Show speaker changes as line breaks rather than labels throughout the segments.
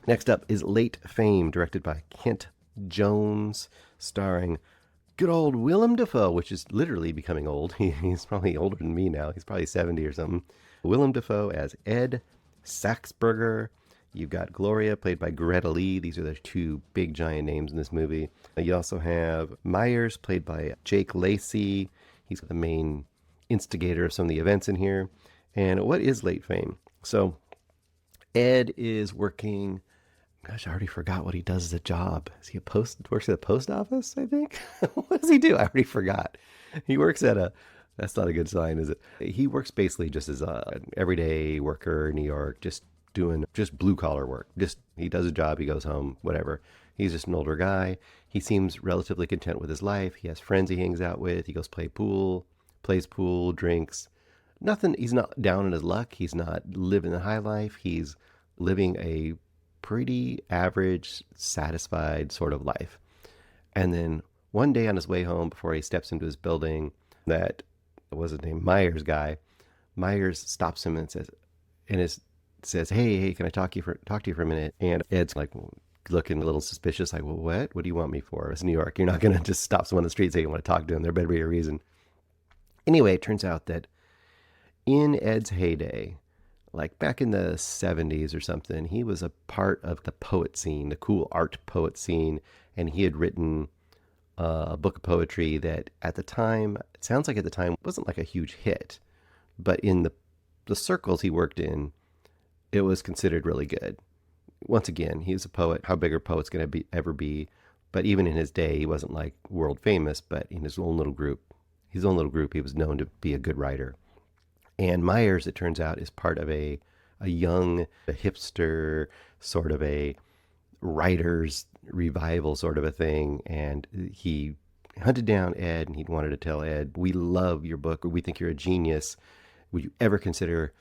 Next up is Late Fame, directed by Kent Jones, starring good old Willem Dafoe, which is literally becoming old. He's probably older than me now. He's probably 70 or something. Willem Dafoe as Ed Saxberger. You've got Gloria, played by Greta Lee. These are the two big giant names in this movie. You also have Myers, played by Jake Lacey. He's the main instigator of some of the events in here. And what is Late Fame? So Ed is working. Gosh, I already forgot what he does as a job. Is he works at a post office, I think? What does he do? I already forgot. He works at a, that's not a good sign, is it? He works basically just as an everyday worker in New York, just doing just blue collar work. Just, he does a job, he goes home, whatever. He's just an older guy. He seems relatively content with his life. He has friends he hangs out with. He goes plays pool, drinks. Nothing, he's not down on his luck. He's not living the high life. He's living a pretty average, satisfied sort of life. And then one day on his way home, before he steps into his building, that was his name, Myers guy. Myers stops him and says, "Hey, can I talk to you for a minute?" And Ed's like looking a little suspicious, like, "Well, what? What do you want me for? It's New York. You're not gonna just stop someone on the street and say you want to talk to him. There better be a reason." Anyway, it turns out that in Ed's heyday, like back in the 70s or something, he was a part of the poet scene, the cool art poet scene, and he had written a book of poetry that at the time, it sounds like at the time, wasn't like a huge hit, but in the circles he worked in, it was considered really good. Once again, he's a poet. How big are poets going to ever be? But even in his day, he wasn't like world famous, but in his own little group, he was known to be a good writer. And Myers, it turns out, is part of a young, a hipster, sort of a writer's revival sort of a thing. And he hunted down Ed and he wanted to tell Ed, "We love your book, or we think you're a genius. Would you ever consider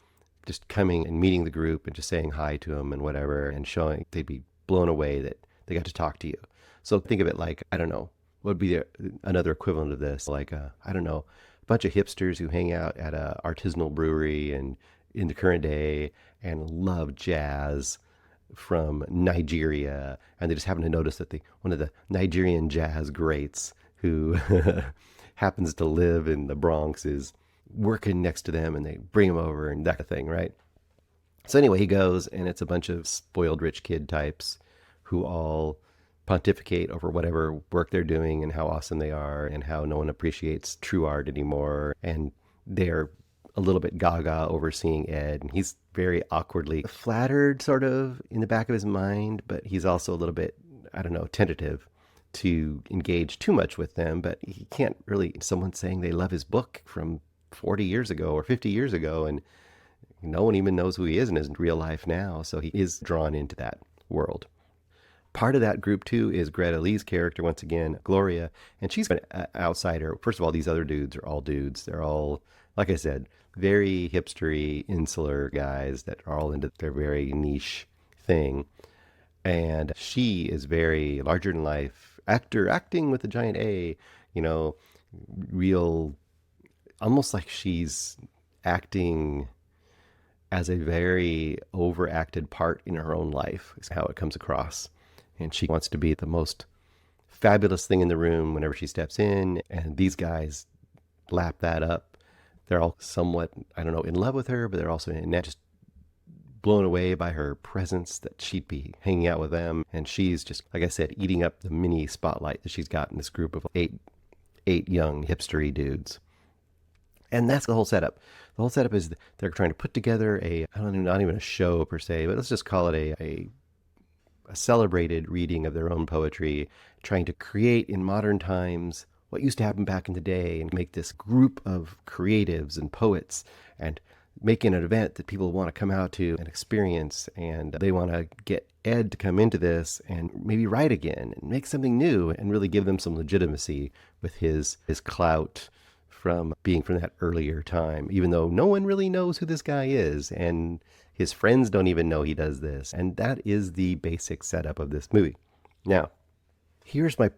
just coming and meeting the group and just saying hi to them and whatever, and showing," they'd be blown away that they got to talk to you. So think of it like, I don't know, what would be another equivalent of this? Like, I don't know, a bunch of hipsters who hang out at a artisanal brewery and in the current day and love jazz from Nigeria, and they just happen to notice that one of the Nigerian jazz greats who happens to live in the Bronx is working next to them, and they bring him over and that kind of thing, right? So anyway, he goes, and it's a bunch of spoiled rich kid types who all pontificate over whatever work they're doing and how awesome they are and how no one appreciates true art anymore. And they're a little bit gaga over seeing Ed, and he's very awkwardly flattered sort of in the back of his mind, but he's also a little bit, I don't know, tentative to engage too much with them. But he can't really, someone saying they love his book from 40 years ago or 50 years ago, and no one even knows who he is in his real life now. So he is drawn into that world. Part of that group, too, is Greta Lee's character, once again, Gloria, and she's an outsider. First of all, these other dudes are all dudes. They're all, like I said, very hipstery, insular guys that are all into their very niche thing. And she is very larger than life, acting with a giant A, you know, real, almost like she's acting as a very overacted part in her own life, is how it comes across. And she wants to be the most fabulous thing in the room whenever she steps in. And these guys lap that up. They're all somewhat, I don't know, in love with her, but they're also not just blown away by her presence, that she'd be hanging out with them. And she's just, like I said, eating up the mini spotlight that she's got in this group of eight young hipstery dudes. And that's the whole setup. The whole setup is they're trying to put together not even a show per se, but let's just call it a celebrated reading of their own poetry, trying to create in modern times what used to happen back in the day and make this group of creatives and poets and making an event that people want to come out to and experience. And they want to get Ed to come into this and maybe write again and make something new and really give them some legitimacy with his clout from being from that earlier time, even though no one really knows who this guy is. And his friends don't even know he does this. And that is the basic setup of this movie. Now, here's my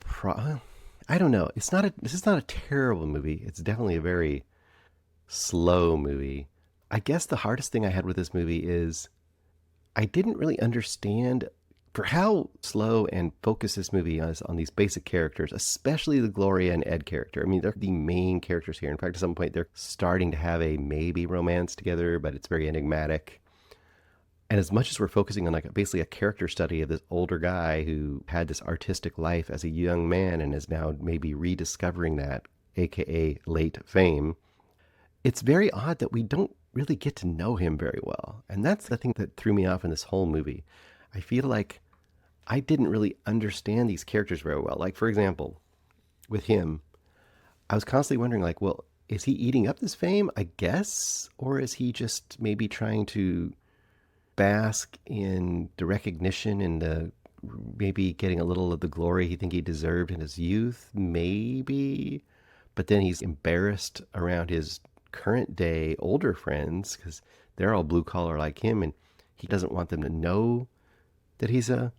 I don't know. This is not a terrible movie. It's definitely a very slow movie. I guess the hardest thing I had with this movie is I didn't really understand for how slow and focused this movie is on these basic characters, especially the Gloria and Ed character. I mean, they're the main characters here. In fact, at some point, they're starting to have a maybe romance together, but it's very enigmatic. And as much as we're focusing on like basically a character study of this older guy who had this artistic life as a young man and is now maybe rediscovering that, aka late fame, it's very odd that we don't really get to know him very well. And that's the thing that threw me off in this whole movie. I feel like I didn't really understand these characters very well. Like, for example, with him, I was constantly wondering, like, well, is he eating up this fame? I guess. Or is he just maybe trying to bask in the recognition and the maybe getting a little of the glory he think he deserved in his youth? Maybe. But then he's embarrassed around his current day older friends because they're all blue collar like him, and he doesn't want them to know that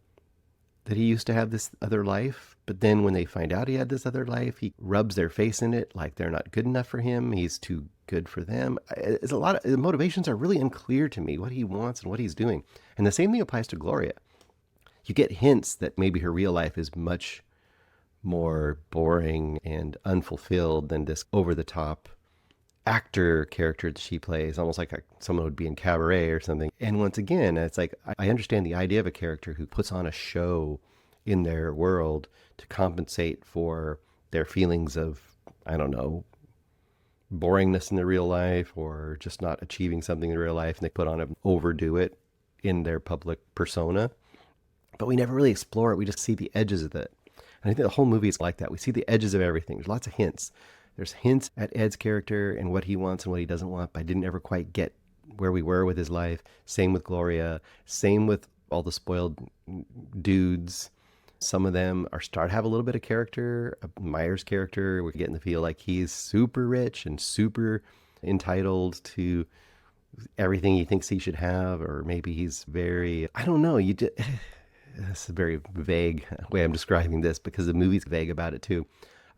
that he used to have this other life. But then when they find out he had this other life, he rubs their face in it like they're not good enough for him. He's too good for them. It's a lot of the motivations are really unclear to me, what he wants and what he's doing. And the same thing applies to Gloria. You get hints that maybe her real life is much more boring and unfulfilled than this over the top actor character that she plays, almost like someone would be in Cabaret or something. And once again, it's like I understand the idea of a character who puts on a show in their world to compensate for their feelings of, I don't know, boringness in their real life or just not achieving something in real life, and they put on and overdo it in their public persona. But we never really explore it. We just see the edges of it. And I think the whole movie is like that. We see the edges of everything. There's lots of hints. There's hints at Ed's character and what he wants and what he doesn't want, but I didn't ever quite get where we were with his life. Same with Gloria. Same with all the spoiled dudes. Some of them start to have a little bit of character. Meyer's character, we're getting the feel like he's super rich and super entitled to everything he thinks he should have, or maybe he's very, I don't know. It's a very vague way I'm describing this because the movie's vague about it too.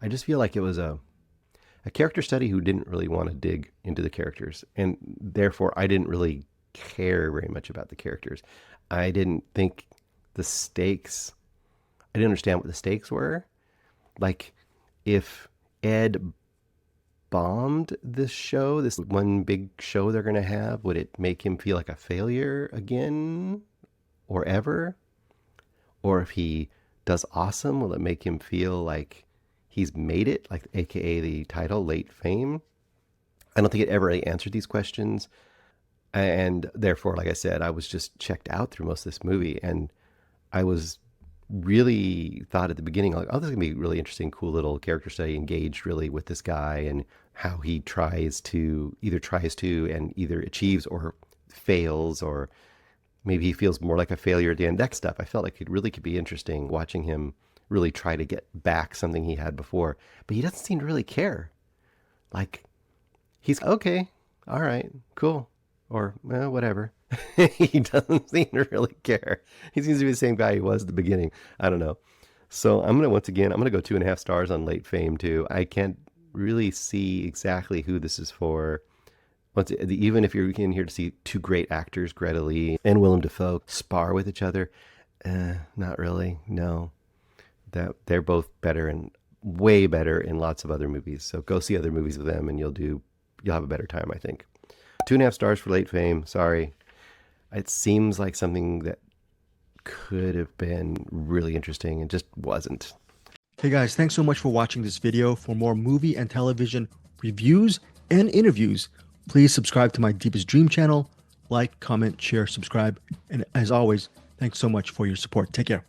I just feel like it was a character study who didn't really want to dig into the characters, and therefore I didn't really care very much about the characters. I didn't think I didn't understand what the stakes were. Like, if Ed bombed this show, this one big show they're going to have, would it make him feel like a failure again or ever? Or if he does awesome, will it make him feel like he's made it, like aka the title, Late Fame? I don't think it ever really answered these questions. And therefore, like I said, I was just checked out through most of this movie. And I was really thought at the beginning, like, oh, this is going to be really interesting, cool little character study, engaged really with this guy and how he either tries to and either achieves or fails, or maybe he feels more like a failure at the end. That stuff I felt like it really could be interesting watching him really try to get back something he had before. But he doesn't seem to really care. Like, he's okay, all right, cool, or well, whatever. He doesn't seem to really care. He seems to be the same guy he was at the beginning. I don't know. So I'm going to go 2.5 stars on Late Fame too. I can't really see exactly who this is for. Even if you're in here to see two great actors, Greta Lee and Willem Dafoe, spar with each other, not really, no. That they're both better and way better in lots of other movies. So go see other movies with them and you'll have a better time, I think. 2.5 stars for Late Fame. Sorry. It seems like something that could have been really interesting and just wasn't.
Hey guys, thanks so much for watching this video. For more movie and television reviews and interviews, please subscribe to my Deepest Dream channel. Like, comment, share, subscribe. And as always, thanks so much for your support. Take care.